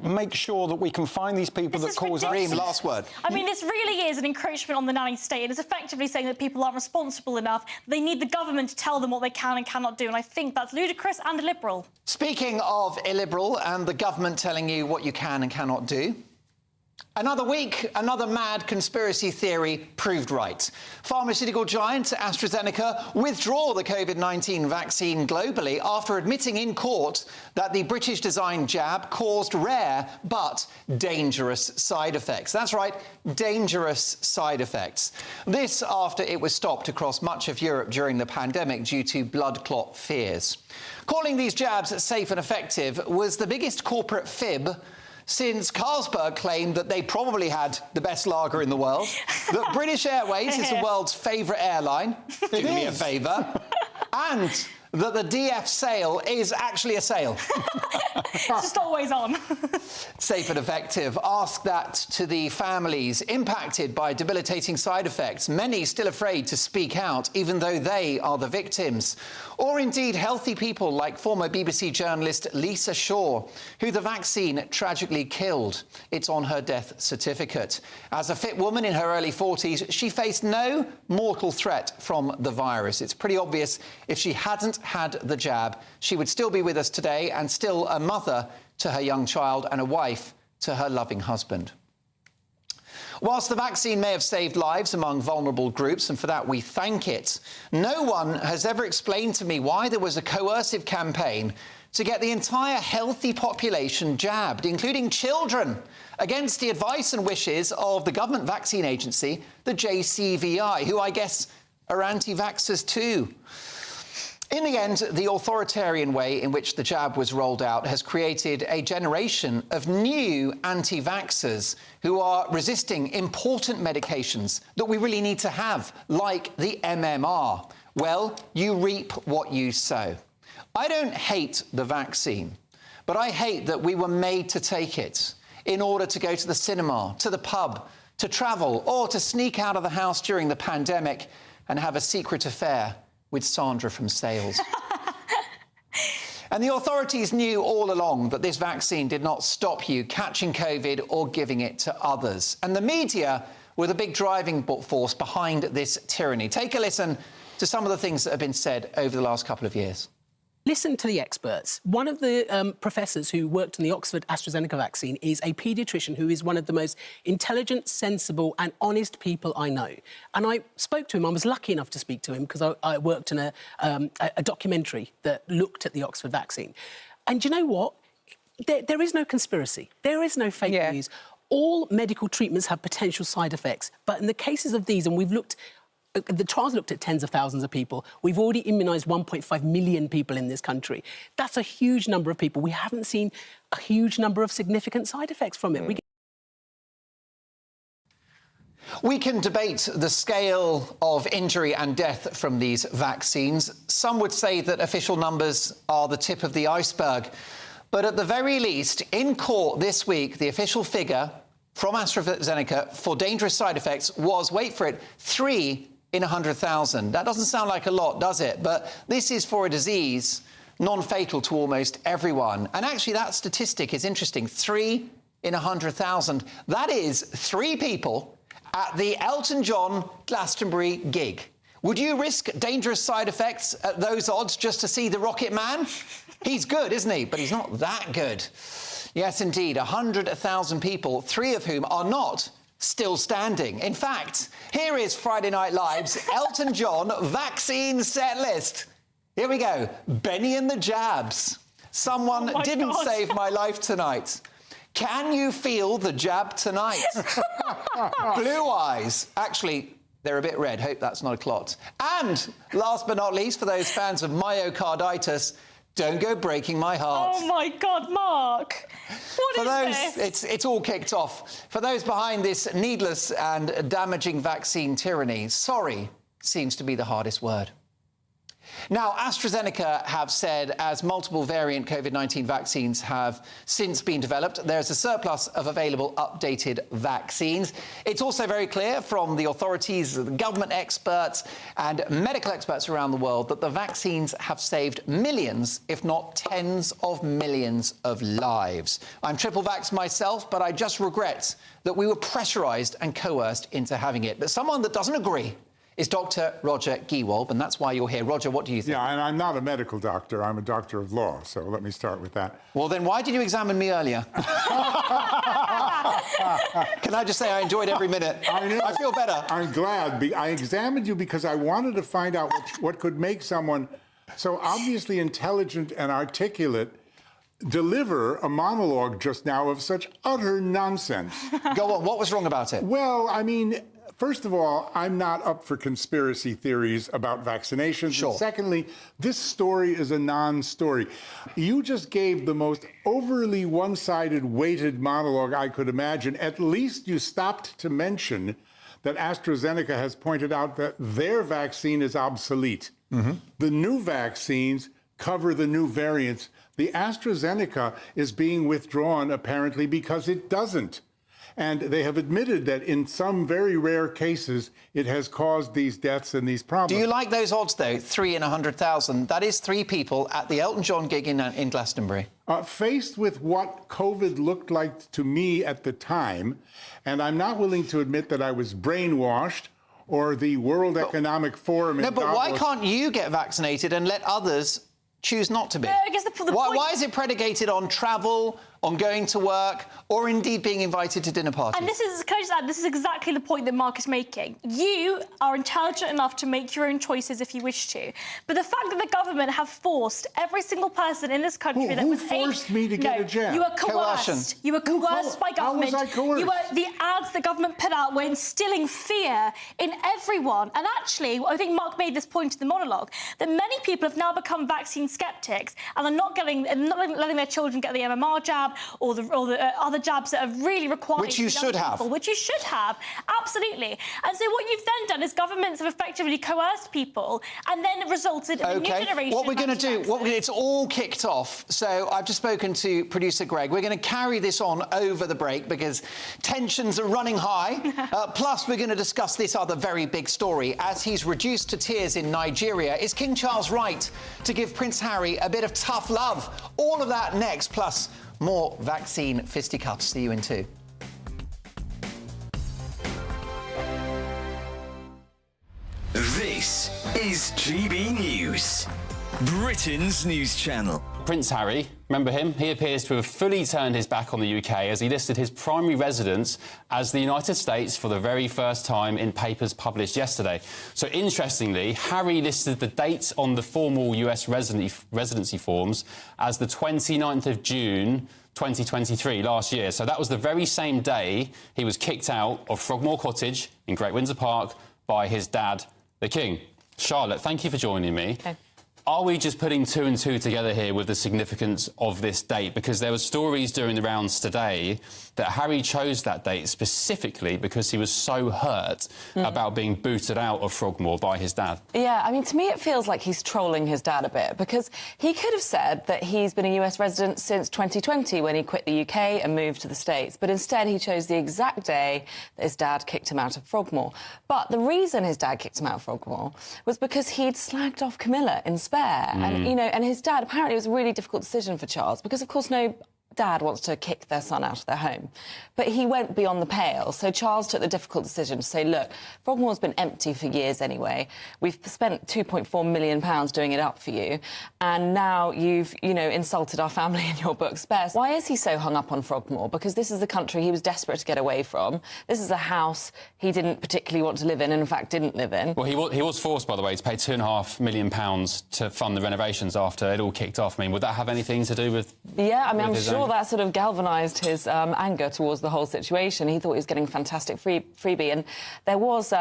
make sure that we can find these people that cause harm. Last word. I mean, this really is an encroachment on the nanny state. It is effectively saying that people aren't responsible enough. They need the government to tell them what they can and cannot do, and I think that's ludicrous and illiberal. Speaking of illiberal and the government telling you what you can and cannot do, another week, another mad conspiracy theory proved right. Pharmaceutical giant AstraZeneca withdraw the COVID-19 vaccine globally after admitting in court that the British-designed jab caused rare but dangerous side effects. That's right, dangerous side effects. This after it was stopped across much of Europe during the pandemic due to blood clot fears. Calling these jabs safe and effective was the biggest corporate fib since Carlsberg claimed that they probably had the best lager in the world, that British Airways is the world's favourite airline, do me a favour, and that the DF sale is actually a sale. It's just always on. Safe and effective. Ask that to the families impacted by debilitating side effects, many still afraid to speak out, even though they are the victims. Or indeed healthy people like former BBC journalist Lisa Shaw, who the vaccine tragically killed. It's on her death certificate. As a fit woman in her early 40s, she faced no mortal threat from the virus. It's pretty obvious if she hadn't had the jab, she would still be with us today and still a mother to her young child and a wife to her loving husband. Whilst the vaccine may have saved lives among vulnerable groups, and for that we thank it, no one has ever explained to me why there was a coercive campaign to get the entire healthy population jabbed, including children, against the advice and wishes of the government vaccine agency, the JCVI, who I guess are anti-vaxxers too. In the end, the authoritarian way in which the jab was rolled out has created a generation of new anti-vaxxers who are resisting important medications that we really need to have, like the MMR. Well, you reap what you sow. I don't hate the vaccine, but I hate that we were made to take it in order to go to the cinema, to the pub, to travel, or to sneak out of the house during the pandemic and have a secret affair with Sandra from sales. And the authorities knew all along that this vaccine did not stop you catching COVID or giving it to others. And the media were the big driving force behind this tyranny. Take a listen to some of the things that have been said over the last couple of years. Listen to the experts. One of the professors who worked on the Oxford AstraZeneca vaccine is a paediatrician who is one of the most intelligent, sensible and honest people I know. And I spoke to him. I was lucky enough to speak to him because I worked in a documentary that looked at the Oxford vaccine. And you know what? there is no conspiracy. There is no fake news. All medical treatments have potential side effects. But in the cases of these, and we've looked, the trials looked at tens of thousands of people. We've already immunised 1.5 million people in this country. That's a huge number of people. We haven't seen a huge number of significant side effects from it. We can debate the scale of injury and death from these vaccines. Some would say that official numbers are the tip of the iceberg. But at the very least, in court this week, the official figure from AstraZeneca for dangerous side effects was, wait for it, 3 in 100,000. That doesn't sound like a lot, does it? But this is for a disease non-fatal to almost everyone. And actually, that statistic is interesting. 3 in 100,000. That is 3 people at the Elton John Glastonbury gig. Would you risk dangerous side effects at those odds just to see the Rocket Man? He's good, isn't he? But he's not that good. Yes, indeed, 100,000 people, 3 of whom are not still standing. In fact, here is Friday Night Live's Elton John vaccine set list. Here we go. Benny and the jabs. Someone didn't save my life tonight. Can you feel the jab tonight? Blue eyes. Actually, they're a bit red. Hope that's not a clot. And last but not least, for those fans of myocarditis, don't go breaking my heart. Oh, my God, Mark. What is this? It's all kicked off. For those behind this needless and damaging vaccine tyranny, sorry seems to be the hardest word. Now, AstraZeneca have said, as multiple variant COVID-19 vaccines have since been developed, there's a surplus of available updated vaccines. It's also very clear from the authorities, the government experts and medical experts around the world that the vaccines have saved millions, if not tens of millions of lives. I'm triple vaxxed myself, but I just regret that we were pressurised and coerced into having it. But someone that doesn't agree is Dr. Roger Gewolb, and that's why you're here. Roger, what do you think? Yeah, and I'm not a medical doctor. I'm a doctor of law, so let me start with that. Well, then why did you examine me earlier? Can I just say I enjoyed every minute? I feel better. I'm glad. I examined you because I wanted to find out what could make someone so obviously intelligent and articulate deliver a monologue just now of such utter nonsense. Go on, what was wrong about it? Well, I mean, first of all, I'm not up for conspiracy theories about vaccinations. Sure. And secondly, this story is a non-story. You just gave the most overly one-sided, weighted monologue I could imagine. At least you stopped to mention that AstraZeneca has pointed out that their vaccine is obsolete. Mm-hmm. The new vaccines cover the new variants. The AstraZeneca is being withdrawn, apparently, because it doesn't. And they have admitted that in some very rare cases, it has caused these deaths and these problems. Do you like those odds, though? 3 in 100,000. That is 3 people at the Elton John gig in Glastonbury. Faced with what COVID looked like to me at the time, and I'm not willing to admit that I was brainwashed, or the World Economic Forum in No, but Davos. why can't you get vaccinated and let others choose not to be? I guess the point... Why is it predicated on travel, on going to work, or indeed being invited to dinner parties? And this is, can I just add, this is exactly the point that Mark is making. You are intelligent enough to make your own choices if you wish to. But the fact that the government have forced every single person in this country who forced me to get a jab? You were coerced. Coercion. You were coerced by government. How was I coerced? The ads the government put out were instilling fear in everyone. And actually, I think Mark made this point in the monologue, that many people have now become vaccine skeptics and are not letting their children get the MMR jab or the other jabs that are really required. Which you should have. Which you should have, absolutely. And so what you've then done is governments have effectively coerced people and then resulted in a new generation. What we're going to do, it's all kicked off. So I've just spoken to producer Greg. We're going to carry this on over the break because tensions are running high. Plus, we're going to discuss this other very big story. As he's reduced to tears in Nigeria, is King Charles right to give Prince Harry a bit of tough love? All of that next, plus more vaccine fisticuffs. See you in 2. This is GB News, Britain's news channel. Prince Harry, remember him? He appears to have fully turned his back on the UK as he listed his primary residence as the United States for the very first time in papers published yesterday. So, interestingly, Harry listed the date on the formal US residency forms as the 29th of June 2023, last year. So that was the very same day he was kicked out of Frogmore Cottage in Great Windsor Park by his dad, the King. Charlotte, thank you for joining me. Okay. Are we just putting two and two together here with the significance of this date? Because there were stories during the rounds today that Harry chose that date specifically because he was so hurt about being booted out of Frogmore by his dad. Yeah, I mean, to me it feels like he's trolling his dad a bit, because he could have said that he's been a US resident since 2020 when he quit the UK and moved to the States, but instead he chose the exact day that his dad kicked him out of Frogmore. But the reason his dad kicked him out of Frogmore was because he'd slagged off Camilla in Spare. And, you know, and his dad, apparently it was a really difficult decision for Charles, because, of course, no dad wants to kick their son out of their home. But he went beyond the pale. So Charles took the difficult decision to say, look, Frogmore's been empty for years anyway. We've spent £2.4 million doing it up for you. And now you've, you know, insulted our family in your book, Spare. Why is he so hung up on Frogmore? Because this is the country he was desperate to get away from. This is a house he didn't particularly want to live in and, in fact, didn't live in. Well, he was forced, by the way, to pay £2.5 million to fund the renovations after it all kicked off. I mean, would that have anything to do with... Yeah, I mean, I'm sure that sort of galvanised his anger towards the whole situation. He thought he was getting a fantastic freebie. And there was,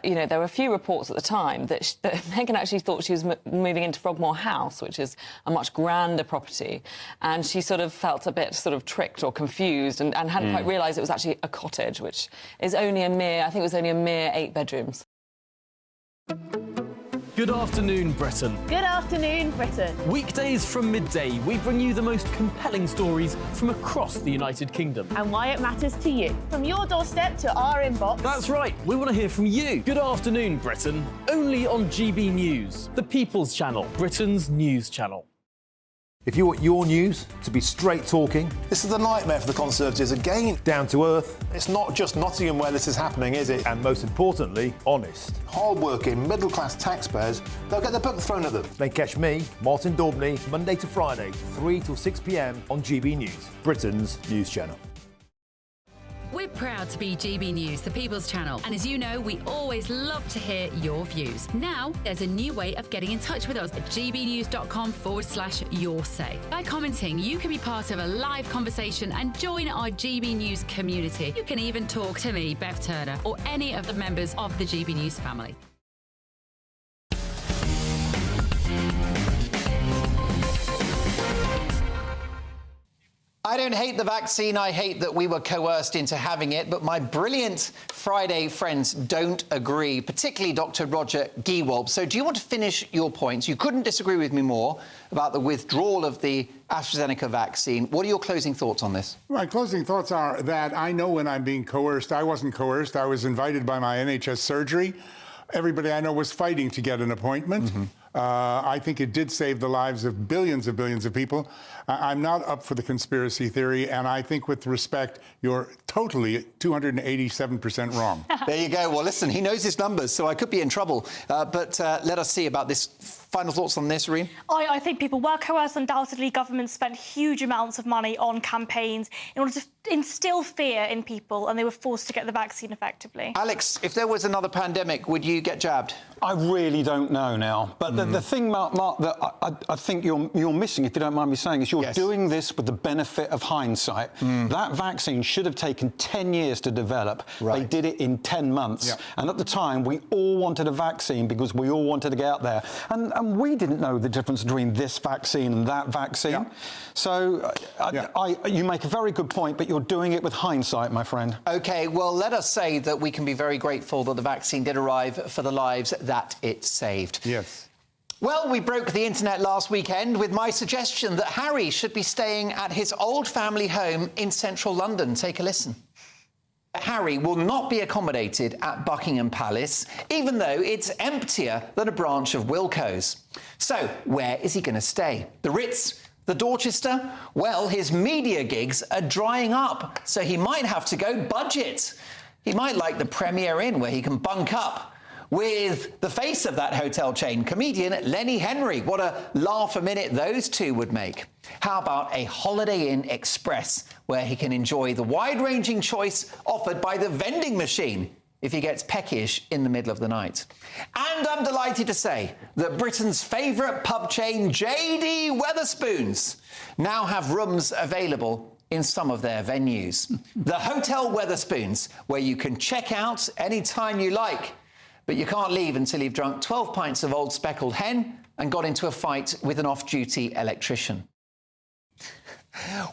you know, there were a few reports at the time that Meghan actually thought she was moving into Frogmore House, which is a much grander property. And she sort of felt a bit sort of tricked or confused and hadn't quite realised it was actually a cottage, which is only a mere, I think it was only a mere 8 bedrooms. Good afternoon, Britain. Good afternoon, Britain. Weekdays from midday, we bring you the most compelling stories from across the United Kingdom. And why it matters to you. From your doorstep to our inbox. That's right, we want to hear from you. Good afternoon, Britain. Only on GB News, the People's Channel, Britain's news channel. If you want your news to be straight talking... This is a nightmare for the Conservatives again. Down to earth. It's not just Nottingham where this is happening, is it? And most importantly, honest. Hard-working, middle-class taxpayers, they'll get their book thrown at them. Then catch me, Martin Daubney, Monday to Friday, 3 till 6 p.m. on GB News, Britain's news channel. We're proud to be GB News, the People's Channel. And as you know, we always love to hear your views. Now, there's a new way of getting in touch with us at gbnews.com/your-say. By commenting, you can be part of a live conversation and join our GB News community. You can even talk to me, Bev Turner, or any of the members of the GB News family. I don't hate the vaccine, I hate that we were coerced into having it, but my brilliant Friday friends don't agree, particularly Dr. Roger Giewolb. So do you want to finish your points? You couldn't disagree with me more about the withdrawal of the AstraZeneca vaccine. What are your closing thoughts on this? My closing thoughts are that I know when I'm being coerced. I wasn't coerced. I was invited by my NHS surgery. Everybody I know was fighting to get an appointment. I think it did save the lives of billions of people. I'm not up for the conspiracy theory, and I think, with respect, you're totally 287% wrong. There you go. Well, listen, he knows his numbers, so I could be in trouble. But let us see about this. Final thoughts on this, Reen? I think people were coerced. Undoubtedly, governments spent huge amounts of money on campaigns in order to instill fear in people, and they were forced to get the vaccine effectively. Alex, if there was another pandemic, would you get jabbed? I really don't know now. But the thing, Mark, that I think you're missing, if you don't mind me saying, is you're doing this with the benefit of hindsight. That vaccine should have taken 10 years to develop. They did it in 10 months. And at the time, we all wanted a vaccine because we all wanted to get out there. And we didn't know the difference between this vaccine and that vaccine. So you make a very good point, but you're doing it with hindsight, my friend. OK, well, let us say that we can be very grateful that the vaccine did arrive for the lives that it saved. Yes. Well, we broke the internet last weekend with my suggestion that Harry should be staying at his old family home in central London. Take a listen. Harry will not be accommodated at Buckingham Palace, even though it's emptier than a branch of Wilko's. So, where is he going to stay? The Ritz? The Dorchester? Well, his media gigs are drying up, so he might have to go budget. He might like the Premier Inn, where he can bunk up. with the face of that hotel chain, comedian Lenny Henry. What a laugh a minute those two would make. How about a Holiday Inn Express, where he can enjoy the wide-ranging choice offered by the vending machine if he gets peckish in the middle of the night. And I'm delighted to say that Britain's favourite pub chain, JD Wetherspoons, now have rooms available in some of their venues. The Hotel Wetherspoons, where you can check out any time you like, but you can't leave until you've drunk 12 pints of Old Speckled Hen and got into a fight with an off-duty electrician.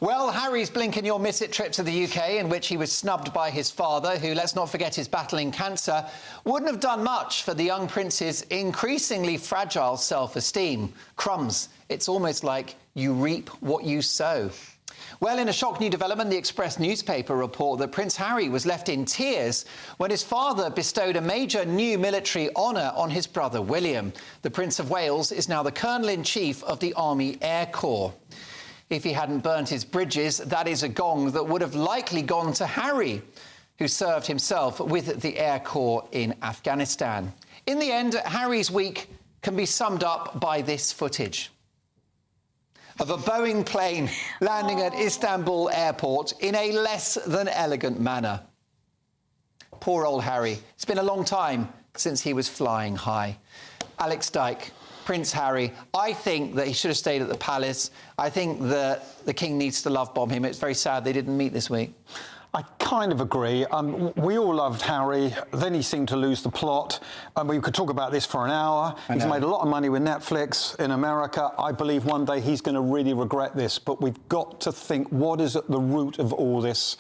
Well, Harry's blink-and-you'll-miss-it trip to the UK, in which he was snubbed by his father, who, let's not forget, is battling cancer, wouldn't have done much for the young prince's increasingly fragile self-esteem. Crumbs, it's almost like you reap what you sow. Well, in a shock new development, the Express newspaper report that Prince Harry was left in tears when his father bestowed a major new military honour on his brother William. The Prince of Wales is now the Colonel-in-Chief of the Army Air Corps. If he hadn't burnt his bridges, that is a gong that would have likely gone to Harry, who served himself with the Air Corps in Afghanistan. In the end, Harry's week can be summed up by this footage of a Boeing plane landing at Istanbul airport in a less than elegant manner. Poor old Harry. It's been a long time since he was flying high. Alex Dyke, Prince Harry, I think that he should have stayed at the palace. I think that the king needs to love bomb him. It's very sad they didn't meet this week. I kind of agree. We all loved Harry. Then he seemed to lose the plot. We could talk about this for an hour. He's made a lot of money with Netflix in America. I believe one day he's going to really regret this. But we've got to think, what is at the root of all this?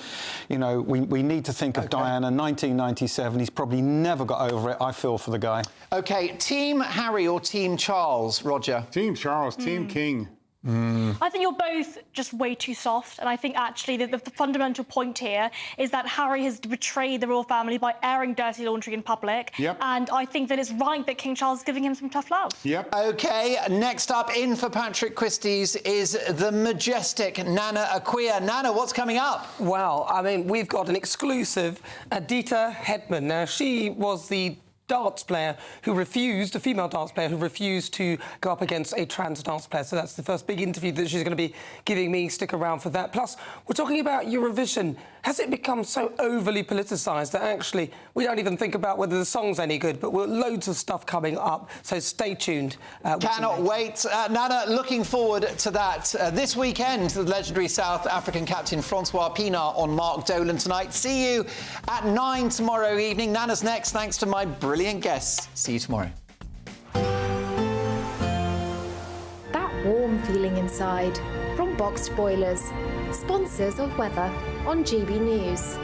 You know, we need to think of Diana, 1997. He's probably never got over it. I feel for the guy. OK, Team Harry or Team Charles, Roger? Team Charles, Team King. I think you're both just way too soft, and I think actually the fundamental point here is that Harry has betrayed the royal family by airing dirty laundry in public. Yep. And I think that it's right that King Charles is giving him some tough love. Yep. OK, next up in for Patrick Christie's is the majestic Nana Akua. Nana, what's coming up? Well, I mean, we've got an exclusive, Adita Hetman. Now, she was the darts player who refused, a female darts player who refused to go up against a trans darts player. So that's the first big interview that she's going to be giving me. Stick around for that. Plus, we're talking about Eurovision. Has it become so overly politicised that actually we don't even think about whether the song's any good, but we're loads of stuff coming up. So stay tuned. Cannot wait. Nana, looking forward to that. This weekend, the legendary South African captain Francois Pienaar on Mark Dolan tonight. See you at 9 tomorrow evening. Nana's next, thanks to my brilliant guests. See you tomorrow. That warm feeling inside from Boxed Boilers, sponsors of weather on GB News.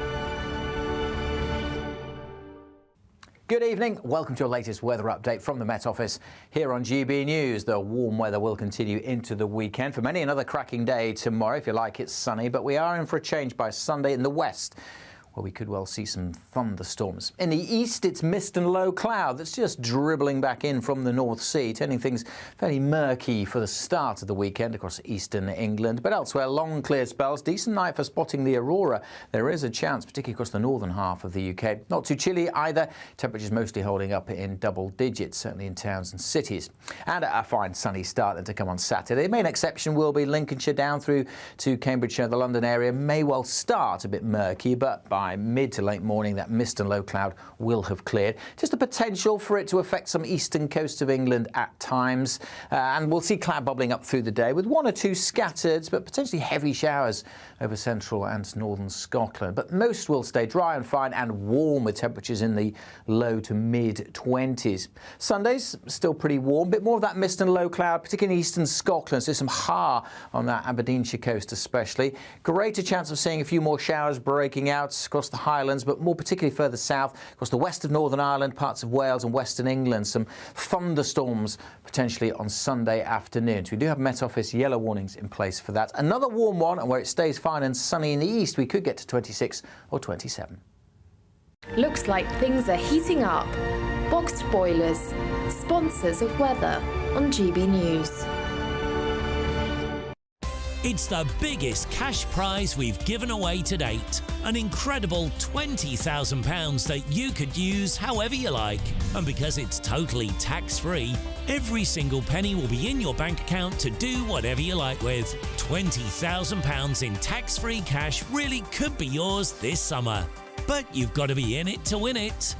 Good evening. Welcome to your latest weather update from the Met Office here on GB News. The warm weather will continue into the weekend. For many, another cracking day tomorrow. If you like, it's sunny, but we are in for a change by Sunday in the west, where we could well see some thunderstorms. In the east, it's mist and low cloud that's just dribbling back in from the North Sea, turning things fairly murky for the start of the weekend across eastern England. But elsewhere, long clear spells, decent night for spotting the aurora. There is a chance, particularly across the northern half of the UK. Not too chilly either. Temperatures mostly holding up in double digits, certainly in towns and cities. And a fine sunny start then to come on Saturday. The main exception will be Lincolnshire down through to Cambridgeshire. The London area may well start a bit murky, but by mid to late morning, that mist and low cloud will have cleared. Just the potential for it to affect some eastern coast of England at times. And we'll see cloud bubbling up through the day with one or two scattered, but potentially heavy showers over central and northern Scotland. But most will stay dry and fine and warm with temperatures in the low to mid-20s. Sunday's still pretty warm. Bit more of that mist and low cloud, particularly in eastern Scotland. So some ha on that Aberdeenshire coast especially. Greater chance of seeing a few more showers breaking out across the Highlands, but more particularly further south, across the west of Northern Ireland, parts of Wales and Western England. Some thunderstorms potentially on Sunday afternoon. So we do have Met Office yellow warnings in place for that. Another warm one, and where it stays fine and sunny in the east, we could get to 26 or 27. Looks like things are heating up. Boxed Boilers, sponsors of weather on GB News. It's the biggest cash prize we've given away to date. An incredible £20,000 that you could use however you like. And because it's totally tax-free, every single penny will be in your bank account to do whatever you like with. £20,000 in tax-free cash really could be yours this summer. But you've got to be in it to win it.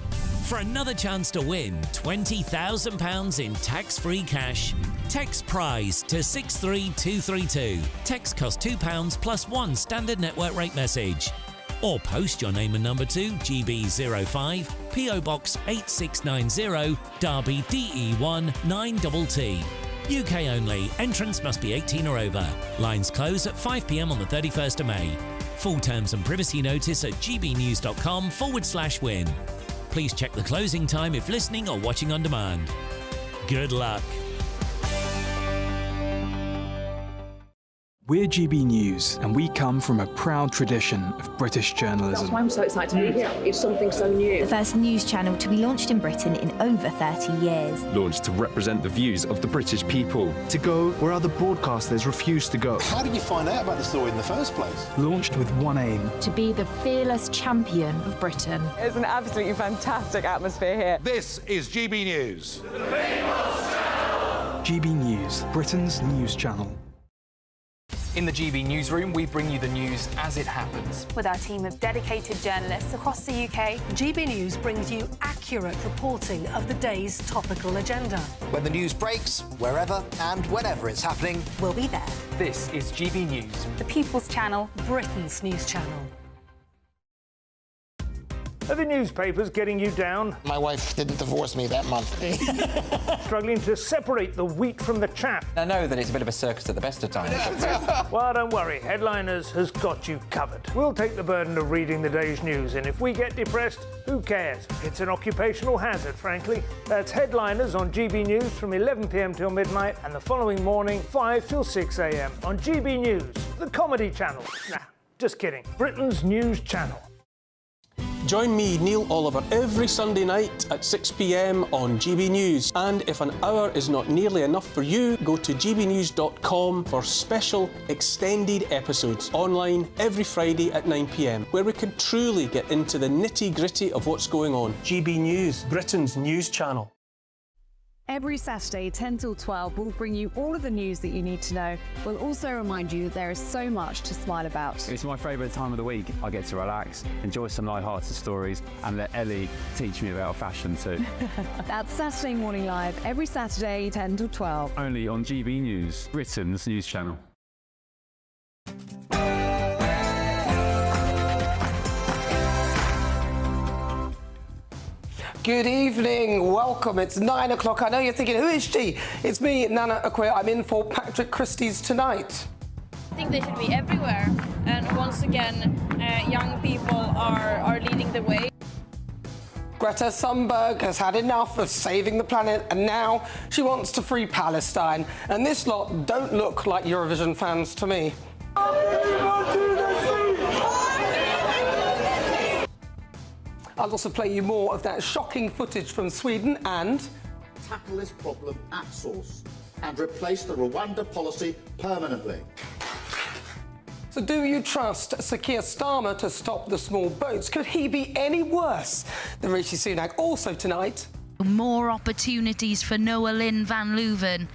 For another chance to win £20,000 in tax-free cash, text PRIZE to 63232. Text costs £2 plus one standard network rate message. Or post your name and number to GB05, PO Box 8690, Derby DE1 9TT. UK only. Entrance must be 18 or over. Lines close at 5 p.m. on the 31st of May. Full terms and privacy notice at gbnews.com/win. Please check the closing time if listening or watching on demand. Good luck. We're GB News, and we come from a proud tradition of British journalism. That's why I'm so excited to be here. It's something so new. The first news channel to be launched in Britain in over 30 years. Launched to represent the views of the British people. To go where other broadcasters refuse to go. How did you find out about the story in the first place? Launched with one aim. To be the fearless champion of Britain. It's an absolutely fantastic atmosphere here. This is GB News. GB News, Britain's news channel. In the GB newsroom, we bring you the news as it happens. With our team of dedicated journalists across the UK, GB News brings you accurate reporting of the day's topical agenda. When the news breaks, wherever and whenever it's happening, we'll be there. This is GB News. The People's Channel, Britain's news channel. Are the newspapers getting you down? My wife didn't divorce me that month. Struggling to separate the wheat from the chaff? I know that it's a bit of a circus at the best of times. Well, don't worry. Headliners has got you covered. We'll take the burden of reading the day's news, and if we get depressed, who cares? It's an occupational hazard, frankly. That's Headliners on GB News from 11 p.m. till midnight, and the following morning, 5 till 6 a.m. on GB News, the comedy channel. Nah, just kidding. Britain's news channel. Join me, Neil Oliver, every Sunday night at 6 p.m. on GB News. And if an hour is not nearly enough for you, go to gbnews.com for special extended episodes online every Friday at 9 p.m, where we can truly get into the nitty-gritty of what's going on. GB News, Britain's news channel. Every Saturday, 10 till 12, we'll bring you all of the news that you need to know. We'll also remind you that there is so much to smile about. It's my favourite time of the week. I get to relax, enjoy some light-hearted stories, and let Ellie teach me about fashion too. That's Saturday Morning Live, every Saturday, 10 till 12. Only on GB News, Britain's news channel. Good evening, welcome. It's 9 o'clock. I know you're thinking, who is she? It's me, Nana Akwe. I'm in for Patrick Christie's tonight. I think they should be everywhere. And once again, young people are leading the way. Greta Thunberg has had enough of saving the planet, and now she wants to free Palestine. And this lot don't look like Eurovision fans to me. I'll also play you more of that shocking footage from Sweden and... tackle this problem at source and replace the Rwanda policy permanently. So do you trust Sir Keir Starmer to stop the small boats? Could he be any worse than Rishi Sunak? Also tonight... More opportunities for Noah Lynn van Leuven.